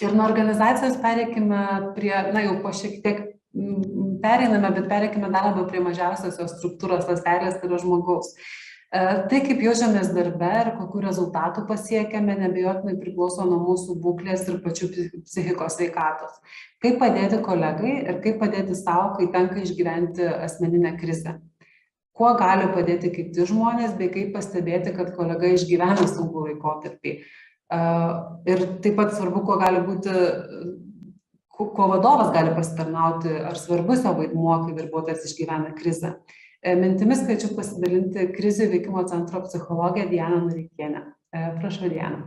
Ir nuo organizacijos pereikime prie, jau po šiek tiek pereiname, bet pereikime dar labiau prie mažiausios struktūros ląstelės, tai yra žmogaus. Tai, kaip jaučiamės darbe ir kokių rezultatų pasiekėme, nebejotinai priklauso nuo mūsų būklės ir pačių psichikos sveikatos. Kaip padėti kolegai ir kaip padėti savo, kai tenka išgyventi asmeninę krizę. Kuo gali padėti kiti žmonės, bei kaip pastebėti, kad kolega išgyvena sunkų laikotarpį. Ir taip pat svarbu, kuo vadovas gali pasitarnauti, ar svarbus jo vaidmuo, kai darbuotojas išgyvena krizę. Mintimis kviečiu pasidalinti krizių veikimo centro psichologę Dianą Noreikienę. Prašau, Diana.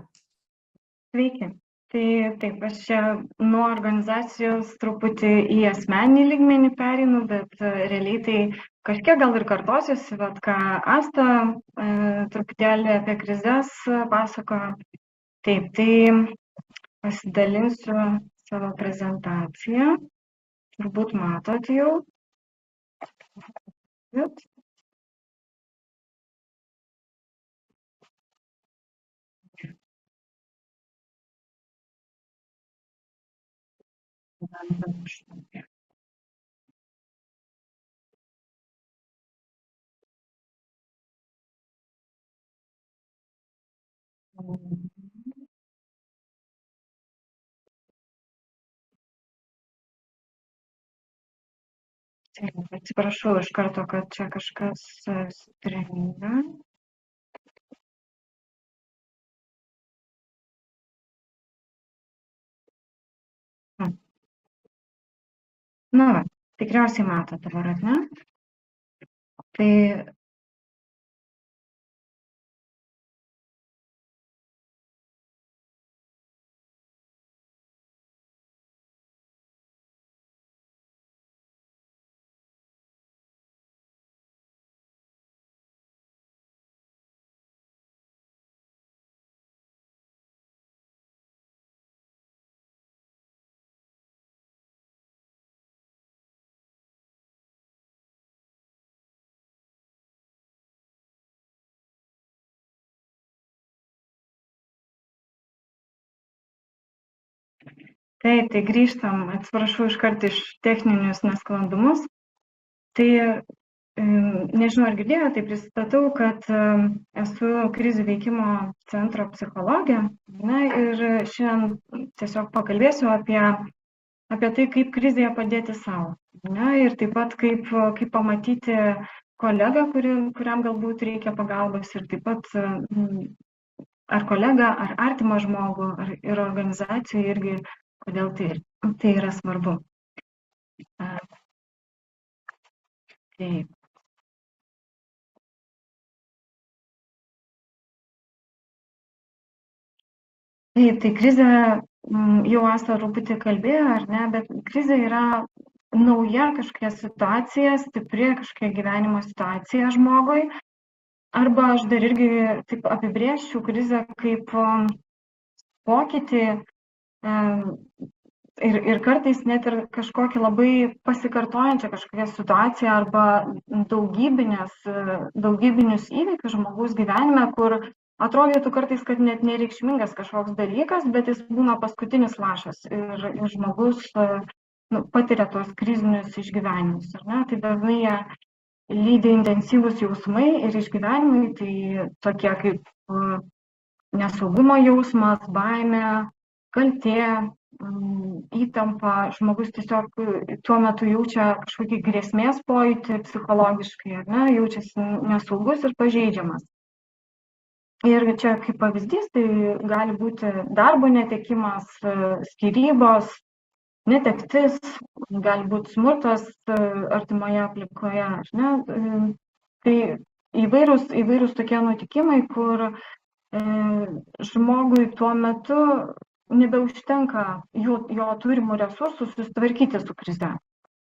Sveiki. Tai taip, aš čia nuo organizacijos truputį į asmeninį lygmenį pereinu, bet realiai tai kažkiek gal ir kartosiuosi, bet ką Asta truputėlį apie krizes pasakojo. Taip, tai pasidalinsiu savo prezentaciją. Turbūt matot jau. Atsiprašau iš karto, kad čia kažkas stringa. Na, tikriausiai matot dabar, ar ne? Tai Tai grįžtam, atsiprašau iškart iš techninius nesklandumus. Tai nežinau, ar girdėjote, tai pristatau, kad esu krizių veikimo centro psichologė. Na, ir šiandien tiesiog pakalbėsiu apie tai, kaip krizėje padėti savo. Na, ir taip pat kaip pamatyti kolegą, kuriam galbūt reikia pagalbos, ir taip pat ar kolegą, ar artimą žmogų, ir organizacijai irgi, kodėl tai yra svarbu. Taip. Tai krizė, jau Asta truputį kalbėjo, ar ne, bet krizė yra nauja kažkokia situacija, stipri kažkokia gyvenimo situacija žmogui. Arba aš dar irgi taip apibrėžčiau krizę kaip pokytį ir kartais net ir kažkokią labai pasikartojančią kažkokią situaciją arba daugybinius įvykius žmogaus gyvenime, kur atrodytų kartais, kad net nereikšmingas kažkoks dalykas, bet jis būna paskutinis lašas ir žmogus patiria tuos krizinius išgyvenimus. Tai dažnai jie lydi intensyvūs jausmai ir išgyvenimai, tai tokie kaip nesaugumo jausmas, baimė, kaltė, įtampa. Žmogus tiesiog tuo metu jaučia kažkokį grėsmės pojūtį psichologiškai, jaučiasi nesaugus ir pažeidžiamas. Ir čia kaip pavyzdys, tai gali būti darbo netekimas, skyrybos, netektis, gali būti smurtas artimoje aplinkoje. Tai įvairūs tokie nutikimai, kur žmogui tuo metu nebeužtenka jo turimų resursų susitvarkyti su krize.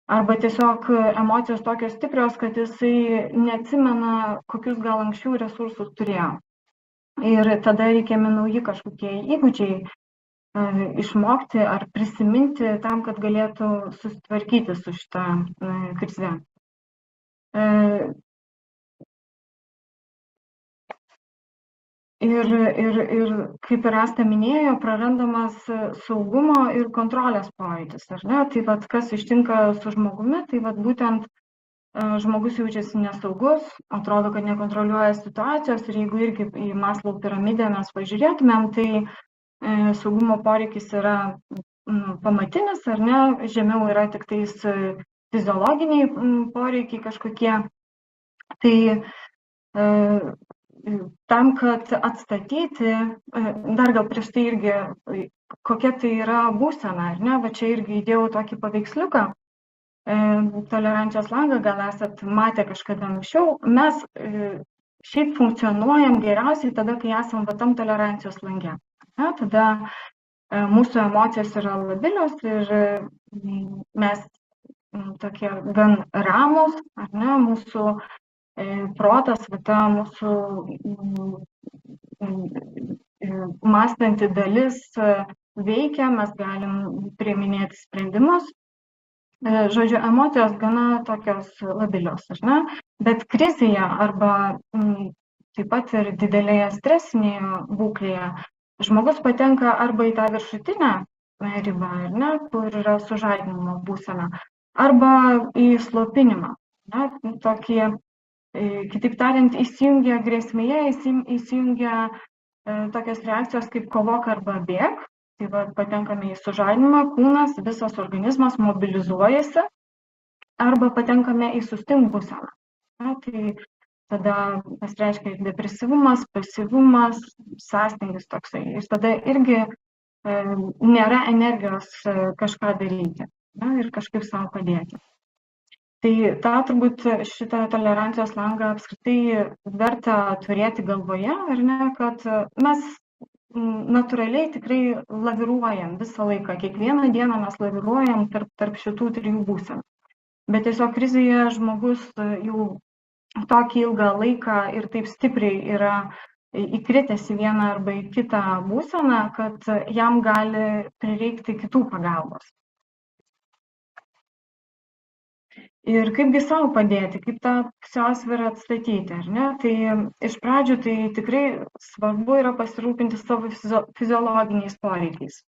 Arba tiesiog emocijos tokios stiprios, kad jisai neatsimena, kokius gal anksčiau resursus turėjo. Ir tada reikiami nauji kažkokie įgūdžiai išmokti ar prisiminti tam, kad galėtų susitvarkyti su šitą krize. Ir kaip ir Asta minėjo, prarandamas saugumo ir kontrolės pojūtis, ar ne? Tai vat, kas ištinka su žmogumi, tai vat būtent žmogus jaučiasi nesaugus, atrodo, kad nekontroliuoja situacijos ir jeigu irgi į Maslow piramidę mes pažiūrėtumėm, tai saugumo poreikis yra pamatinis, ar ne? Žemiau yra tik tais fiziologiniai poreikiai kažkokie. Tai tam, kad atstatyti, dar gal prieš tai irgi, kokia tai yra būsena, ar ne? Va čia irgi įdėjau tokį paveiksliuką, tolerancijos langą, gal esat matę kažkada anksčiau. Mes šiaip funkcionuojam geriausiai tada, kai esam va tam tolerancijos lange. Na, tada mūsų emocijos yra labilios ir mes tokie gan ramus, ar ne? Mūsų protas, ta mūsų mąstanti dalis veikia, mes galim priiminėti sprendimus. Žodžiu, emocijos gana tokios labilios, ar ne? Bet krizėje arba taip pat ir didelėje stresinėje būklėje žmogus patenka arba į tą viršutinę ribą, ar ne, kur yra sužadinimo būsena, arba į slopinimą. Na, tokį, kitaip tariant, įsijungia grėsmėje, įsijungia tokios reakcijos kaip kovok arba bėk. Tai va, patenkame į sužadinimą, kūnas, visas organizmas mobilizuojasi, arba patenkame į sustingimo būseną. Tai tada pasireiškia depresyvumas, pasyvumas, sąstingis toksai. Ir tada irgi nėra energijos kažką daryti, ir kažkaip savo padėti. Tai tą turbūt šitą tolerancijos langą apskritai verta turėti galvoje, ar ne, kad mes natūraliai tikrai laviruojam visą laiką, kiekvieną dieną mes laviruojam tarp šitų trijų būsenų. Bet tiesiog krizėje žmogus jau tokį ilgą laiką ir taip stipriai yra įkritęs į vieną arba į kitą būseną, kad jam gali prireikti kitų pagalbos. Ir kaipgi savo padėti, kaip tą pusiausvyrą atstatyti, ar ne? Tai iš pradžių tai tikrai svarbu yra pasirūpinti savo fiziologiniais poreikiais.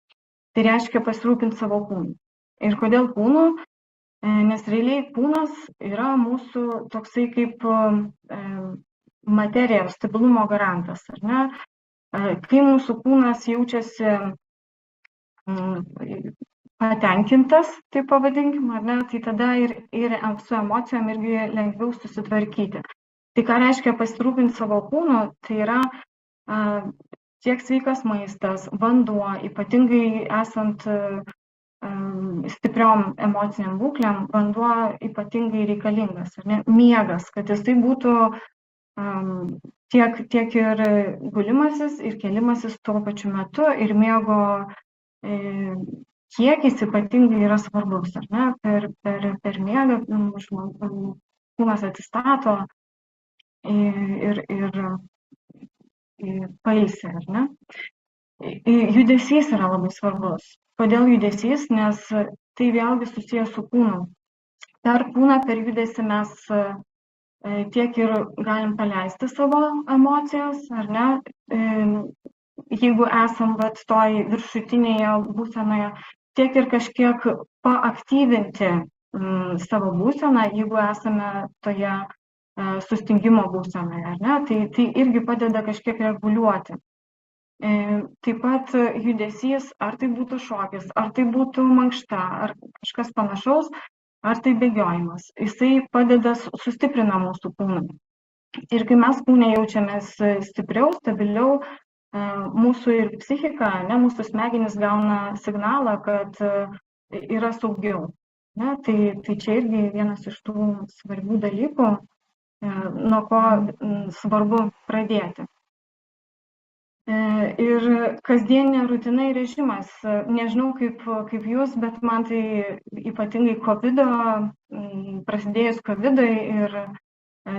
Tai reiškia pasirūpinti savo kūnu. Ir kodėl kūnu? Nes realiai kūnas yra mūsų toksai kaip materija, stabilumo garantas, ar ne? Kai mūsų kūnas jaučiasi patenkintas, taip pavadinkim, ar ne, tai tada ir su emocijom irgi lengviau susitvarkyti. Tai ką reiškia pasirūpinti savo kūnu, tai yra tiek sveikas maistas, vanduo, ypatingai esant stipriom emociniam būklėm, vanduo ypatingai reikalingas, ar ne, miegas, kad jisai būtų tiek ir gulimasis, ir kelimasis tuo pačiu metu, ir miego kiekis ypatingai yra svarbus, ar ne? Per miegą kūnas atsistato ir pailsi, ar ne? Judesys yra labai svarbus. Kodėl judesys? Nes tai vėlgi susijęs su kūnu. Per kūną, per judesį mes tiek ir galim paleisti savo emocijas, ar ne? Jeigu esam toj viršutinėje būsenoje, tiek ir kažkiek paaktyvinti savo būseną, jeigu esame toje sustingimo būsenoje, ar ne? Tai irgi padeda kažkiek reguliuoti. Taip pat judesys, ar tai būtų šokis, ar tai būtų mankšta, ar kažkas panašaus, ar tai bėgiojimas, jisai padeda, sustiprina mūsų kūną. Ir kai mes kūne jaučiamės stipriau, stabiliau, mūsų ir psichika, mūsų smegenys gauna signalą, kad yra saugiau. Tai čia irgi vienas iš tų svarbių dalykų, nuo ko svarbu pradėti. Ir kasdieninė rutina ir režimas. Nežinau kaip jūs, bet man tai ypatingai prasidėjus COVID-ui ir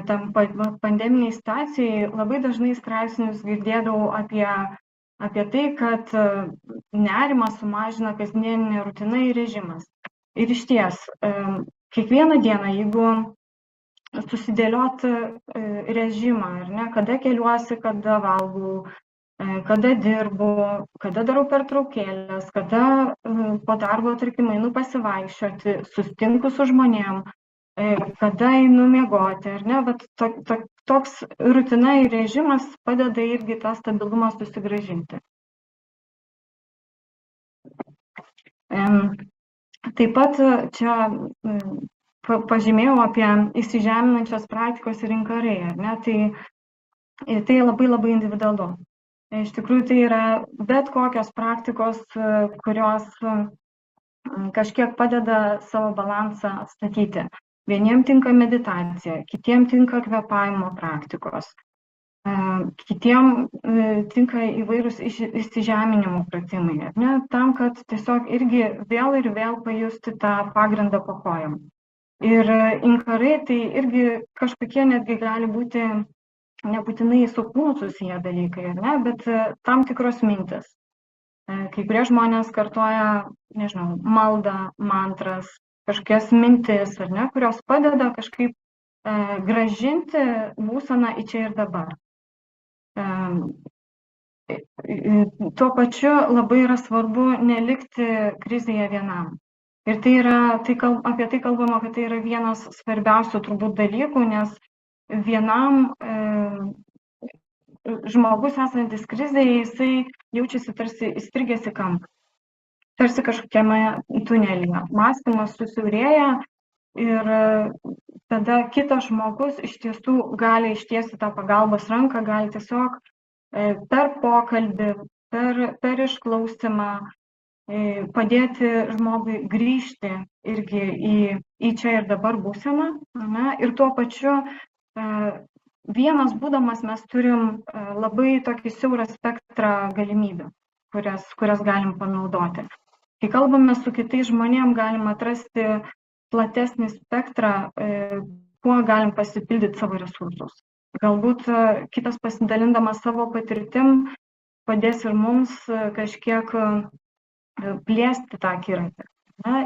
tam pandeminiai situacijai labai dažnai straipsnius girdėdavau apie tai, kad nerimą sumažina kasdieninė rutina ir režimas. Ir išties, kiekvieną dieną, jeigu susidėlioti režimą, ar ne, kada keliuosi, kada valgau, kada dirbu, kada darau pertraukėlės, kada po darbo, tarkim, einu pasivaikščioti, susitinku su žmonėm, kada einu miegoti, ar ne, bet toks rutina ir režimas padeda irgi tą stabilumą susigrąžinti. Taip pat čia pažymėjau apie įsižeminančias praktikos ir inkarai, ar ne, tai labai labai individualu. Iš tikrųjų, tai yra bet kokios praktikos, kurios kažkiek padeda savo balansą atstatyti. Vieniem tinka meditacija, kitiem tinka kvėpavimo praktikos, kitiem tinka įvairūs įsižeminimo pratimai, ar ne, tam, kad tiesiog irgi vėl ir vėl pajusti tą pagrindą po kojom. Ir inkarai tai irgi kažkokie netgi gali būti nebūtinai su kūnu susiję dalykai, ar ne, bet tam tikros mintis. Kai kurie žmonės kartoja, nežinau, maldą, mantras, kažkokias mintis, ar ne, kurios padeda kažkaip grąžinti būseną į čia ir dabar. Tuo pačiu labai yra svarbu nelikti krizėje vienam. Ir apie tai kalbama, kad tai yra vienas svarbiausių turbūt dalykų, nes vienam žmogus esantis krizėje, jisai jaučiasi tarsi įstrigęs į kampą, tarsi kažkokiame tunelyje. Mąstymas susiaurėja ir tada kitas žmogus iš tiesų gali ištiesti tą pagalbos ranką, gali tiesiog per pokalbį, per išklausymą padėti žmogui grįžti irgi į čia ir dabar būseną. Ir tuo pačiu vienas būdamas mes turim labai tokį siaurą spektrą galimybių, kurias galim panaudoti. Kai kalbame su kitais žmonėm, galim atrasti platesnį spektrą, kuo galim pasipildyti savo resursus. Galbūt kitas pasidalindamas savo patirtim padės ir mums kažkiek plėsti tą akiratį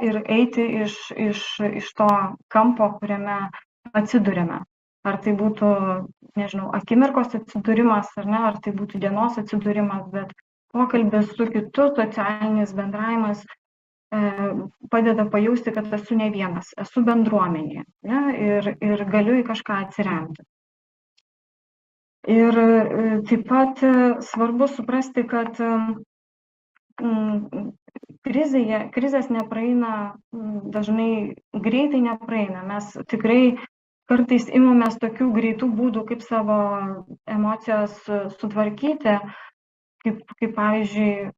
ir eiti iš to kampo, kuriame atsidūrėme. Ar tai būtų, nežinau, akimirkos atsidūrimas, ar ne, ar tai būtų dienos atsidūrimas, bet pokalbis su kitu, socialinis bendravimas padeda pajausti, kad esu ne vienas, esu bendruomenėje, ne, ir galiu į kažką atsiremti. Ir taip pat svarbu suprasti, kad krizės nepraeina, dažnai greitai nepraeina. Mes tikrai kartais imamės tokių greitų būdų, kaip savo emocijas sutvarkyti, kaip pavyzdžiui,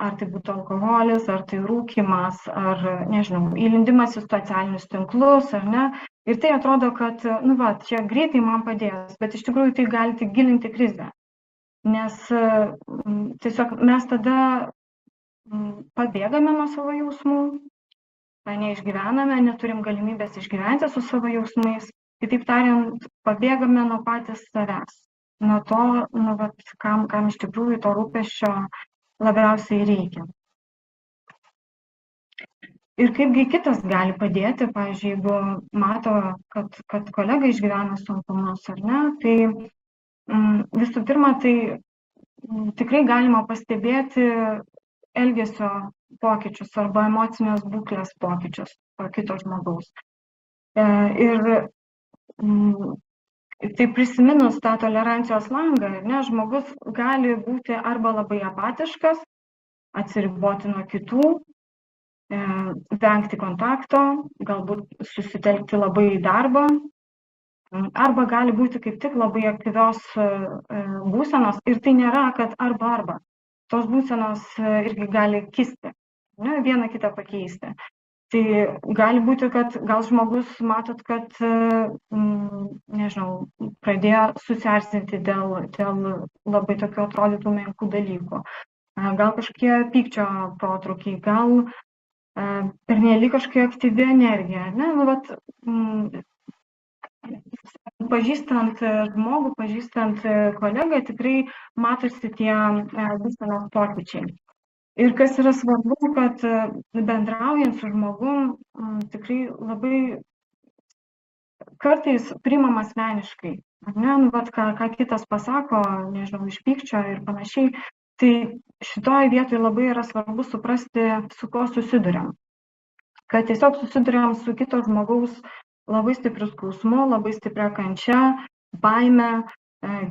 ar tai būtų alkoholis, ar tai rūkymas, ar, nežinau, įlindimas į socialinius tinklus, ar ne. Ir tai atrodo, kad, čia greitai man padės, bet iš tikrųjų tai gali tik gilinti krizę. Nes tiesiog mes tada pabėgame nuo savo jausmų, neišgyvename, neturim galimybės išgyventi su savo jausmais. Kitaip tariant, pabėgame nuo patys savęs, nuo to, kam iš tikrųjų to rūpesčio labiausiai reikia. Ir kaipgi kitas gali padėti, pavyzdžiui, jeigu mato, kad kolega išgyvena sunkumus, ar ne, tai visų pirma, tai tikrai galima pastebėti elgesio pokyčius arba emocinės būklės pokyčius kito žmogaus. Ir tai prisiminus tą tolerancijos langą, ne, žmogus gali būti arba labai apatiškas, atsiriboti nuo kitų, vengti kontakto, galbūt susitelkti labai į darbą, arba gali būti kaip tik labai aktyvios būsenos ir tai nėra, kad arba. Tos būsenos irgi gali kisti, ne, vieną kitą pakeisti. Tai gali būti, kad gal žmogus matot, kad, nežinau, pradėjo susierzinti dėl labai tokių atrodytų menkų dalykų. Gal kažkokie pykčio protrūkiai, gal pernelyg kažkokia aktyvi energija, ne, pažįstant žmogų, pažįstant kolegą, tikrai matosi tie būsenos pokyčiai. Ir kas yra svarbu, kad bendraujant su žmogum tikrai labai kartais priimam asmeniškai ar ne, nu, vat, ką kitas pasako, nežinau, iš pykčio ir panašiai. Tai šitoje vietoje labai yra svarbu suprasti, su kuo susiduriam. Kad tiesiog susiduriam su kito žmogaus labai stipriu skausmu, labai stipria kančia, baime,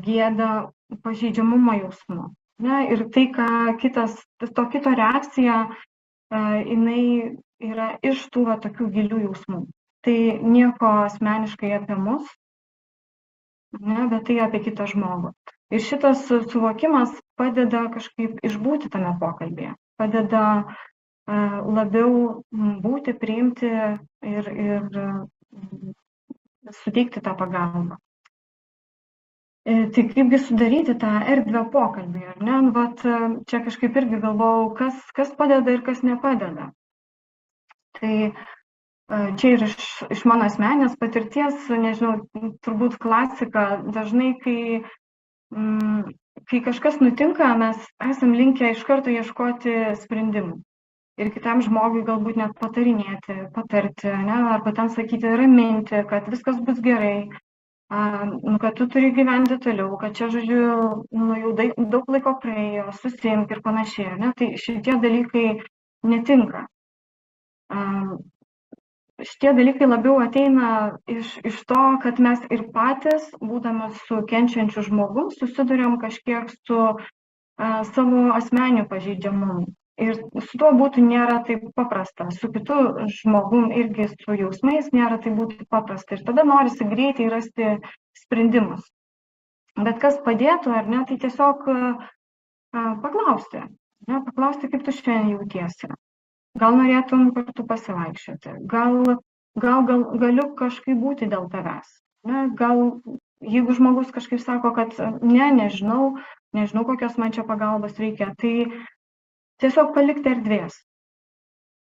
gėda, pažeidžiamumo jausmu. Ne? Ir tai, ką to kito reakcija, jinai yra iš tų tokių gilių jausmų. Tai nieko asmeniškai apie mus, ne, bet tai apie kitą žmogų. Ir šitas suvokimas padeda kažkaip išbūti tame pokalbėje, padeda labiau būti, priimti ir suteikti tą pagalbą. Tai kaipgi sudaryti tą erdvę pokalbį, ar ne? Vat čia kažkaip irgi galvojau, kas padeda ir kas nepadeda. Tai čia ir iš mano asmeninės patirties, nežinau, turbūt klasika, dažnai, kai kažkas nutinka, mes esam linkę iš karto ieškoti sprendimų. Ir kitam žmogui galbūt net patarinėti, patarti, ne, arba ten sakyti, raminti, kad viskas bus gerai, kad tu turi gyventi toliau, kad čia, žodžiu, jau daug laiko praėjo, susimk ir panašiai. Ne? Tai šitie dalykai netinka. Šitie dalykai labiau ateina iš to, kad mes ir patys, būdami su kenčiančiu žmogum, susiduriam kažkiek su savo asmeniu pažeidžiamumu. Ir su tuo būtų nėra taip paprasta. Su kitu žmogum irgi su jausmais nėra taip būtų paprasta. Ir tada norisi greitai rasti sprendimus. Bet kas padėtų, ar ne, tai tiesiog paklausti. Ne, paklausti, kaip tu šiandien jautiesi. Gal norėtum kartu pasivaikščioti. Gal galiu kažkaip būti dėl tavęs. Ne, gal jeigu žmogus kažkaip sako, kad nežinau, kokios man čia pagalbos reikia, tai tiesiog palikti erdvės.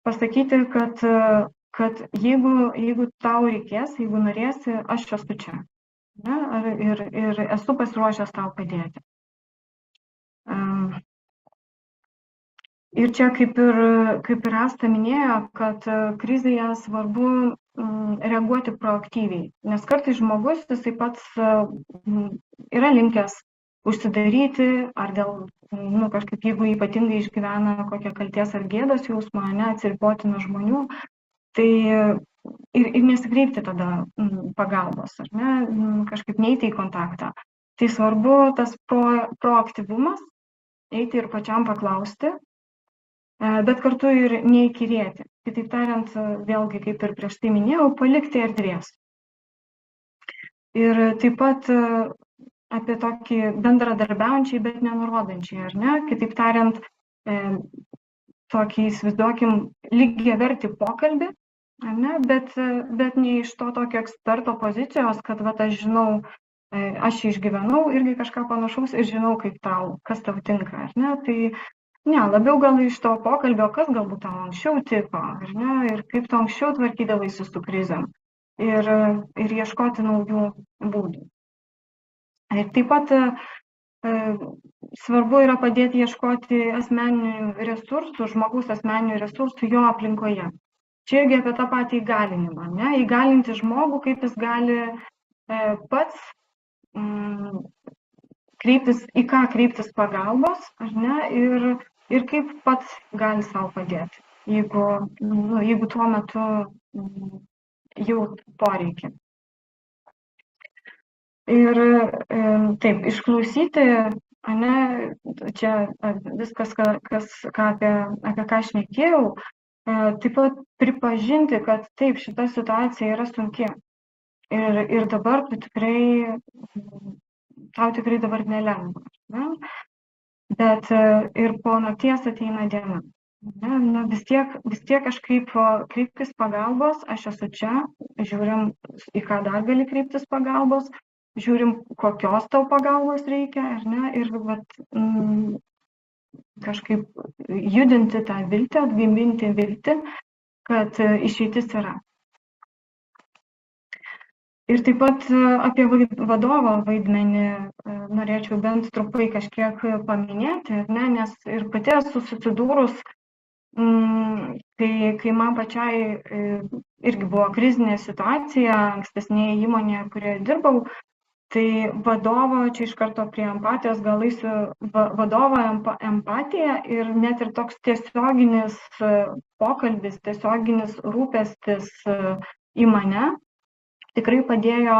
Pasakyti, kad jeigu tau reikės, jeigu norėsi, aš esu čia. Ne? Ir esu pasiruošęs tau padėti. Ir čia kaip ir Asta minėjo, kad krizėje svarbu reaguoti proaktyviai. Nes kartais žmogus, jisai pats yra linkęs užsidaryti, ar dėl, kažkaip jeigu ypatingai išgyvena kokią kaltės ar gėdos jausmą, atsiriboti nuo žmonių, tai ir nesikreipti tada pagalbos, ar ne, kažkaip neiti į kontaktą. Tai svarbu tas proaktyvumas, eiti ir pačiam paklausti, bet kartu ir neįkyrėti. Kitaip tariant, vėlgi, kaip ir prieš tai minėjau, palikti erdvės. Ir taip pat apie tokį bendradarbiaujančiai, bet nenurodančiai, ar ne? Kitaip tariant, tokį įsivaizduokim lygiavertį pokalbį, ar ne? Bet ne iš to tokio eksperto pozicijos, kad aš žinau, aš išgyvenau irgi kažką panašaus ir žinau, kas tau tinka, ar ne? Tai ne, labiau gal iš to pokalbio, kas galbūt tau anksčiau tiko, ar ne? Ir kaip tu anksčiau tvarkydavaisi su krizėm. Ir ieškoti naujų būdų. Ir taip pat svarbu yra padėti ieškoti asmeninių resursų, žmogaus asmeninių resursų jo aplinkoje. Čia irgi apie tą patį įgalinimą, ne? Įgalinti žmogų, kaip jis gali pats kreiptis, į ką kreiptis pagalbos, ar ne? Ir kaip pats gali savo padėti, jeigu tuo metu jau poreikia. Ir taip, išklausyti, ne, čia viskas, apie ką aš šnekėjau, taip pat pripažinti, kad taip, šita situacija yra sunki. Ir dabar tau tikrai dabar nelengva. Ne? Bet ir po nakties ateina diena. Ne? Vis tiek kažkaip kreiptis pagalbos, aš esu čia, žiūrim, į ką dar gali kreiptis pagalbos, žiūrim, kokios tau pagalbos reikia, ar ne, ir kažkaip judinti tą viltį, atgaivinti viltį, kad išeitis yra. Ir taip pat apie vadovo vaidmenį norėčiau bent trumpai kažkiek paminėti, ar ne, nes ir pati esu susidūrus, kai man pačiai irgi buvo krizinė situacija, ankstesnėje įmonėje, kurioje dirbau, Tai vadovo, čia iš karto prie empatijos gal eisiu, vadovo empatija ir net ir toks tiesioginis pokalbis, tiesioginis rūpestis į mane tikrai padėjo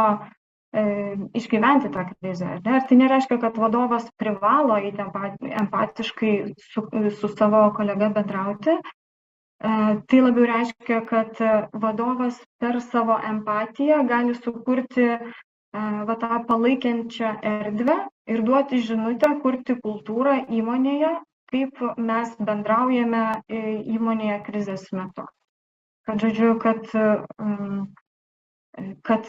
išgyventi tą krizę. Ir tai nereiškia, kad vadovas privalo eiti empatiškai su savo kolega bendrauti. Tai labiau reiškia, kad vadovas per savo empatiją gali sukurti tą palaikiančią erdvę ir duoti žinutę, kurti kultūrą įmonėje, kaip mes bendraujame įmonėje krizės metu. Kad, žodžiu, kad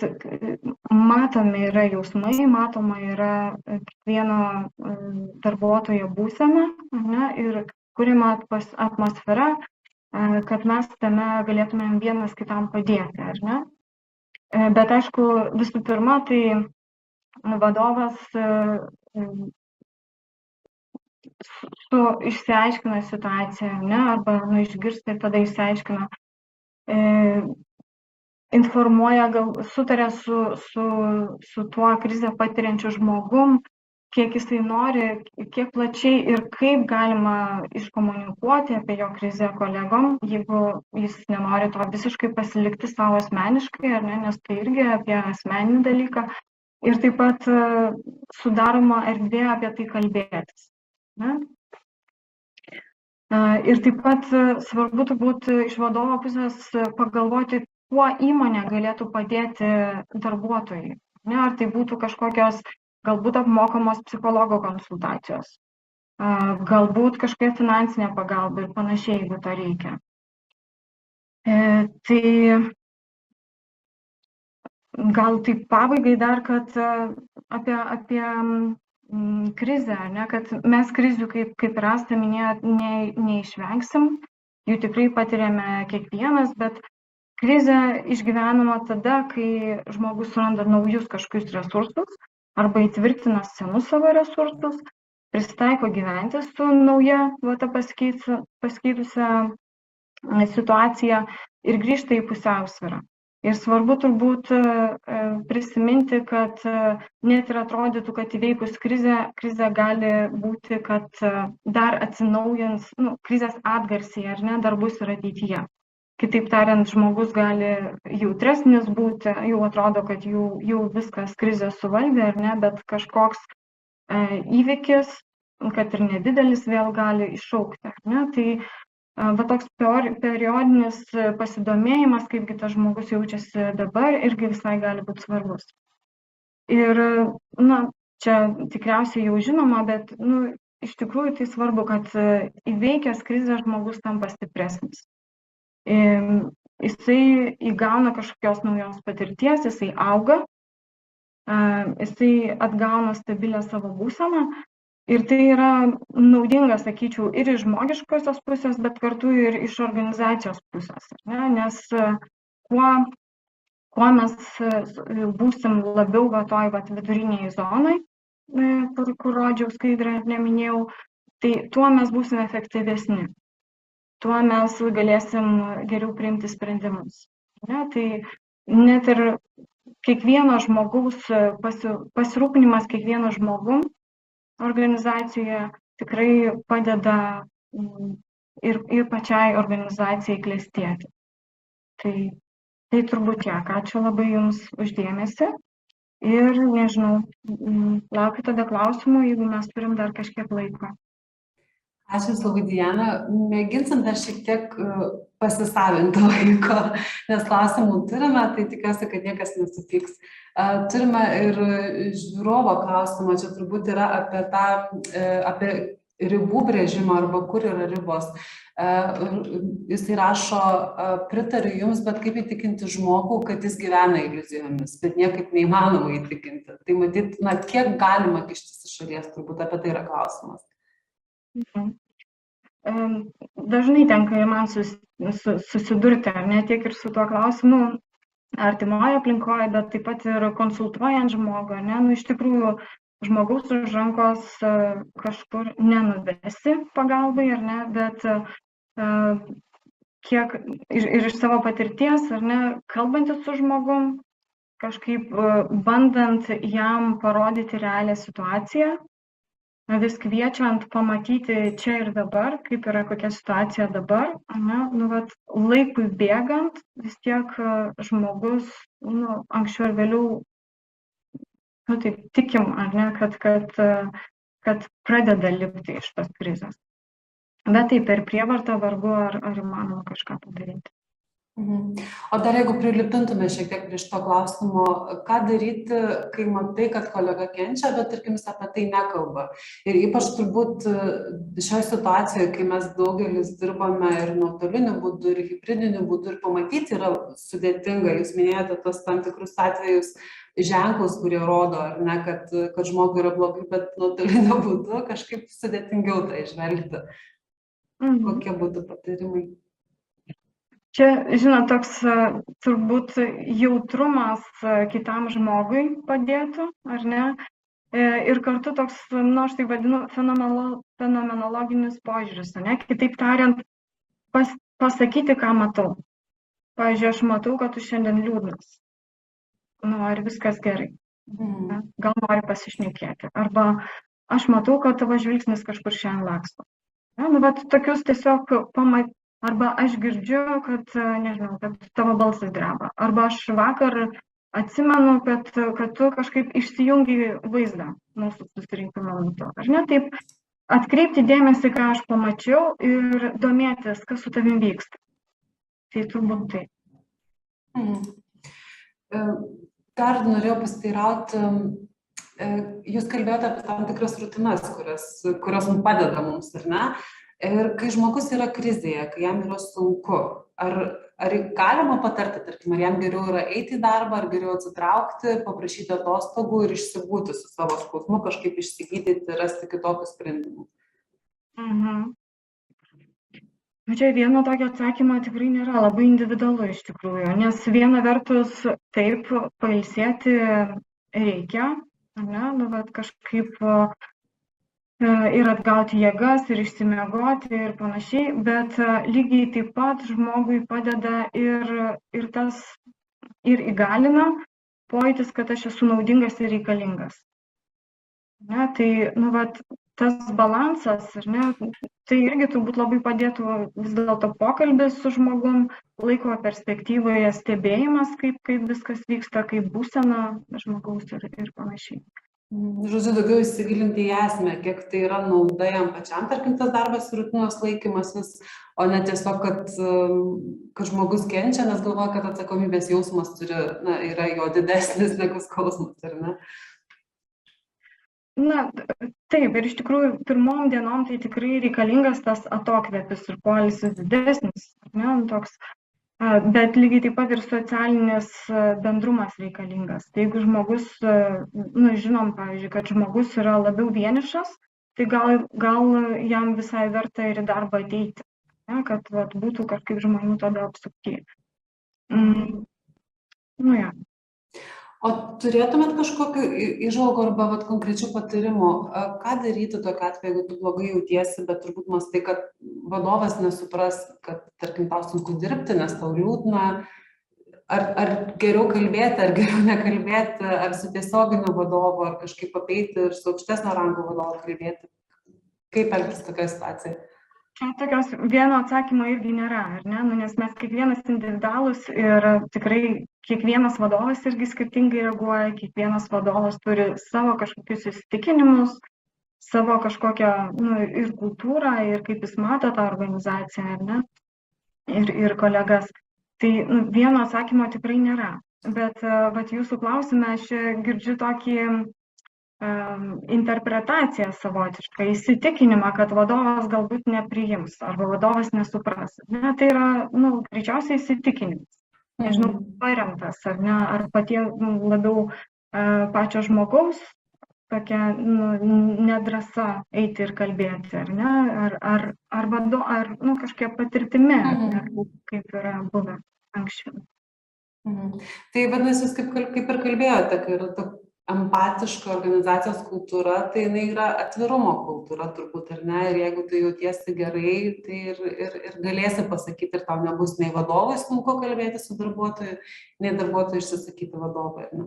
matomi yra jausmai, matoma yra kiekvieno darbuotojo būsena, ne, ir kuriama atmosfera, kad mes tame galėtumėm vienas kitam padėti, ar ne? Bet aišku, visų pirma, tai vadovas išsiaiškina situaciją, ne, arba išgirsta ir tada išsiaiškina, informuoja, gal sutarė su tuo krizę patiriančiu žmogum, kiek jisai nori, kiek plačiai ir kaip galima iškomunikuoti apie jo krizę kolegom, jeigu jis nenori to visiškai pasilikti savo asmeniškai, ar ne, nes tai irgi apie asmeninį dalyką. Ir taip pat sudaroma erdvė apie tai kalbėtis. Ne? Ir taip pat svarbu turbūt iš vadovo pusės pagalvoti, kuo įmonė galėtų padėti darbuotojai. Ne? Ar tai būtų kažkokios galbūt apmokamos psichologo konsultacijos, galbūt kažkokia finansinė pagalba ir panašiai, jeigu to reikia. Tai gal taip pabaigai dar, kad apie krizę, ne, kad mes krizių, kaip ir Asta minėjo, neišvengsim, jų tikrai patiriame kiekvienas, bet krizę išgyvenama tada, kai žmogus suranda naujus kažkokius resursus arba įtvirtina senus savo resursus, prisitaiko gyventi su nauja ta pasikeitusią situaciją ir grįžta į pusiausvyrą. Ir svarbu turbūt prisiminti, kad net ir atrodytų, kad įveikus krizę gali būti, kad dar atsinaujins, krizės atgarsiai, ar ne, dar bus ir ateityje. Kitaip tariant, žmogus gali jautresnis būti, jau atrodo, kad jau viskas krizę suvaldė, ar ne, bet kažkoks įvykis, kad ir nedidelis, vėl gali iššaukti. Ar ne? Tai toks periodinis pasidomėjimas, kaipgi tas žmogus jaučiasi dabar, irgi visai gali būti svarbus. Ir, čia tikriausiai jau žinoma, bet, iš tikrųjų tai svarbu, kad įveikęs krizę žmogus tampa stipresnis. Jisai įgauna kažkokios naujos patirties, jisai auga, jisai atgauna stabilę savo būseną ir tai yra naudinga, sakyčiau, ir iš žmogiškosios pusės, bet kartu ir iš organizacijos pusės. Ne? Nes kuo mes būsim labiau toj viduriniai zonai, kur rodžiau skaidrę, neminėjau, tai tuo mes būsime efektyvesni. Tuo mes galėsim geriau priimti sprendimus. Ne? Tai net ir kiekvieno žmogaus pasirūpinimas kiekvieno žmogum organizacijoje tikrai padeda ir pačiai organizacijai klestėti. Tai turbūt tiek. Ačiū labai Jums uždėmesi ir nežinau, laukiu tada klausimų, jeigu mes turim dar kažkiek laiko. Ačiū labai, Diana. Mėginsim dar šiek tiek pasisavinti laiko, nes klausimų turime, tai tikiuosi, kad niekas nesupyks. Turime ir žiūrovo klausimą, čia turbūt yra apie ribų brėžimą arba kur yra ribos. Jisai rašo, pritariu Jums, bet kaip įtikinti žmogų, kad jis gyvena iliuzijomis, bet niekaip neįmanoma įtikinti. Tai matyt, kiek galima kištis iš šalies, turbūt apie tai yra klausimas. Dažnai tenka ir man susidurti, ne tiek ir su tuo klausimu artimoje aplinkoje, bet taip pat ir konsultuojant žmogų. Iš tikrųjų, žmogaus už rankos kažkur nenuvesi pagalbai, ar ne, bet kiek ir iš savo patirties, ar ne, kalbantis su žmogum, kažkaip bandant jam parodyti realią situaciją, vis kviečiant pamatyti čia ir dabar, kaip yra kokia situacija dabar, ane, nu, vat, laikui bėgant, vis tiek žmogus, nu, anksčiau ir vėliau, nu, taip tikim, ar ne, kad pradeda lipti iš tos krizės. Bet tai per prievartą vargu ar įmanoma kažką padaryti. O dar jeigu prilipintume šiek tiek prie šito klausimo, ką daryti, kai matai, kad kolega kenčia, bet tarkim jis apie tai nekalba. Ir ypač turbūt šioje situacijoje, kai mes daugelis dirbame ir nuotoliniu būdu, ir hibridiniu būdu, ir pamatyti yra sudėtinga. Jūs minėjote tos tam tikrus atvejus, ženklus, kurie rodo, ar ne, kad žmogui yra blogai, bet nuotoliniu būdu kažkaip sudėtingiau tai išvelgti. Kokie būtų patarimai? Čia, žinot, toks turbūt jautrumas kitam žmogui padėtų, ar ne? Ir kartu toks, nu, aš tai vadinu fenomenologinis požiūris, ne? Kitaip tariant, pasakyti, ką matau. Pavyzdžiui, aš matau, kad tu šiandien liūdnas. Nu, ar viskas gerai? Gal nori pasišnekėti. Arba aš matau, kad tavo žvilgsnis kažkur šiandien laksto. Nu, bet tokius tiesiog arba aš girdžiu, kad, nežinau, kad tavo balsas dreba. Arba aš vakar atsimenu, kad tu kažkaip išsijungi vaizdą mūsų susirinkimo metu. Ar ne? Taip atkreipti dėmesį, ką aš pamačiau ir domėtis, kas su tavim vyksta. Tai turbūt tai. Dar norėjau pasiteirauti, jūs kalbėjote apie tam tikras rutinas, kurios mums padeda mums, ar ne? Ir kai žmogus yra krizėje, kai jam yra sunku, ar galima patarti, tarkim, ar jam geriau yra eiti į darbą, ar geriau atsitraukti, paprašyti atostogų ir išsibūti su savo skausmu, kažkaip išsigydyti, rasti kitokių sprendimų? Čia vieno tokio atsakymo tikrai nėra, labai individualu iš tikrųjų, nes viena vertus taip pailsėti reikia, ne, nu, bet kažkaip ir atgauti jėgas, ir išsimiegoti ir panašiai, bet lygiai taip pat žmogui padeda ir tas, ir įgalina pojūtis, kad aš esu naudingas ir reikalingas. Ne, tai, nu, vat, tas balansas, ne, tai irgi turbūt labai padėtų vis dėlto pokalbis su žmogum, laiko perspektyvoje stebėjimas, kaip viskas vyksta, kaip būsena žmogaus ir panašiai. Žodžiu, daugiau įsigilinti į esmę, kiek tai yra nauda jam pačiam, tarkim, tas darbas ir rutinos laikymasis, o ne tiesiog, kad žmogus kenčia, nes galvoja, kad atsakomybės jausmas yra jo didesnis negu skausmas, ar ne? Na, taip, ir iš tikrųjų pirmom dienom tai tikrai reikalingas tas atokvėpis ir poilsis didesnis, ne, toks. Bet lygiai taip pat ir socialinis bendrumas reikalingas. Tai jeigu žmogus, nu, žinom, pavyzdžiui, kad žmogus yra labiau vienišas, tai gal jam visai verta ir į darbą ateiti, ne, kad vat, būtų kažkaip žmonių tada apsupti. Nu, ja. O turėtumėt kažkokių įžvalgų arba konkrečių patarimų, ką daryti tokiu atveju, jeigu tu blogai jautiesi, bet turbūt mąstai, kad vadovas nesupras, kad, tarkim, tau sunku dirbti, nes tau liūdna, ar geriau kalbėti, ar geriau nekalbėti, ar su tiesioginiu vadovu, ar kažkaip apeiti ir su aukštesnio rango vadovu kalbėti, kaip elgtis tokioje situacijoje? Čia tokios vieno atsakymo irgi nėra, ar ne? Nu, nes mes kiekvienas individualus ir tikrai kiekvienas vadovas irgi skirtingai reaguoja, kiekvienas vadovas turi savo kažkokius įsitikinimus, savo kažkokią ir kultūrą, ir kaip jis mato tą organizaciją, ar ne? Ir kolegas. Tai vieno atsakymo tikrai nėra. Bet jūsų klausime aš girdžiu tokį interpretaciją savotišką, įsitikinimą, kad vadovas galbūt nepriims arba vadovas nesupras. Ne, tai yra, greičiausiai įsitikinimas. Nežinau, paremtas, ar ne, ar patie labiau pačio žmogaus tokia nedrąsa eiti ir kalbėti, ar ne, ar kažkokia patirtimi, kaip yra buvę anksčiau. Tai vadinasi, jūs kaip ir kalbėjote, kai yra empatiška organizacijos kultūra, tai jinai yra atvirumo kultūra turbūt, ar ne? Ir jeigu tu jautiesi gerai, tai ir galėsi pasakyti, ir tau nebus nei vadovui sunku kalbėti su darbuotoju, nei darbuotojui išsisakyti vadovui, ar ne?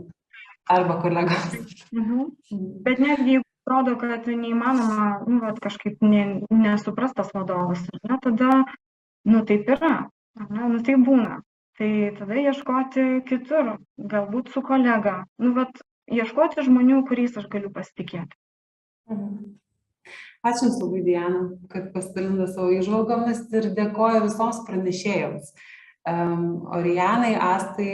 Arba kolegams. Bet netgi jeigu atrodo, kad neįmanoma, nu, vat, kažkaip nesuprastas vadovas, ne, tada, nu, taip yra, ne, nu, tai būna. Tai tada ieškoti kitur, galbūt su kolega, nu, vat, ieškoti žmonių, kuriais aš galiu pasitikėti. Ačiū Jums labai, Diana, kad pasidalinate savo įžvalgomis ir dėkoju visoms pranešėjoms. Orijanai, Astai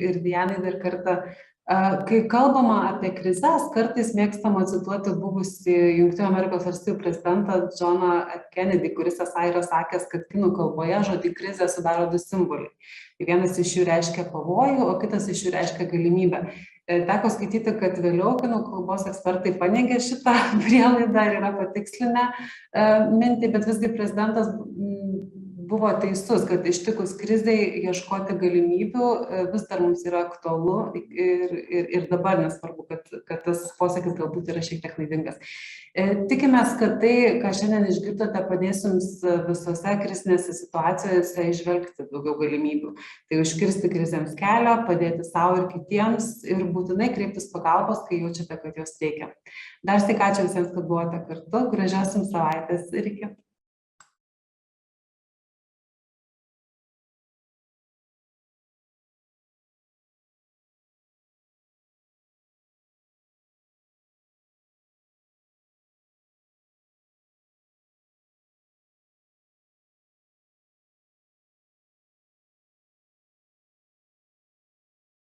ir Dianai dar kartą. Kai kalbama apie krizes, kartais mėgstama cituoti buvusi Jungtinių Amerikos valstijų prezidentą Johną F. Kennedy, kuris esą yra sakęs, kad kinų kalboje žodį krizė sudaro du simboliai. Vienas iš jų reiškia pavojų, o kitas iš jų reiškia galimybę. Teko skaityti, kad vėliau kinų kalbos ekspertai paneigė šitą prielaidą ir yra patikslinę mintį, bet visgi prezidentas buvo teisus, kad ištikus krizei ieškoti galimybių vis dar mums yra aktualu ir dabar, nesvarbu, kad tas posakis galbūt yra šiek tiek klaidingas. Tikimės, kad tai, ką šiandien išgirdote, padės Jums visose krizinėse situacijose išvelgti daugiau galimybių. Tai užkirsti krizėms kelią, padėti savo ir kitiems ir būtinai kreiptis pagalbos, kai jaučiate, kad jos reikia. Dar tik ačiū visiems, kad buvote kartu. Gražios Jums savaitės ir iki.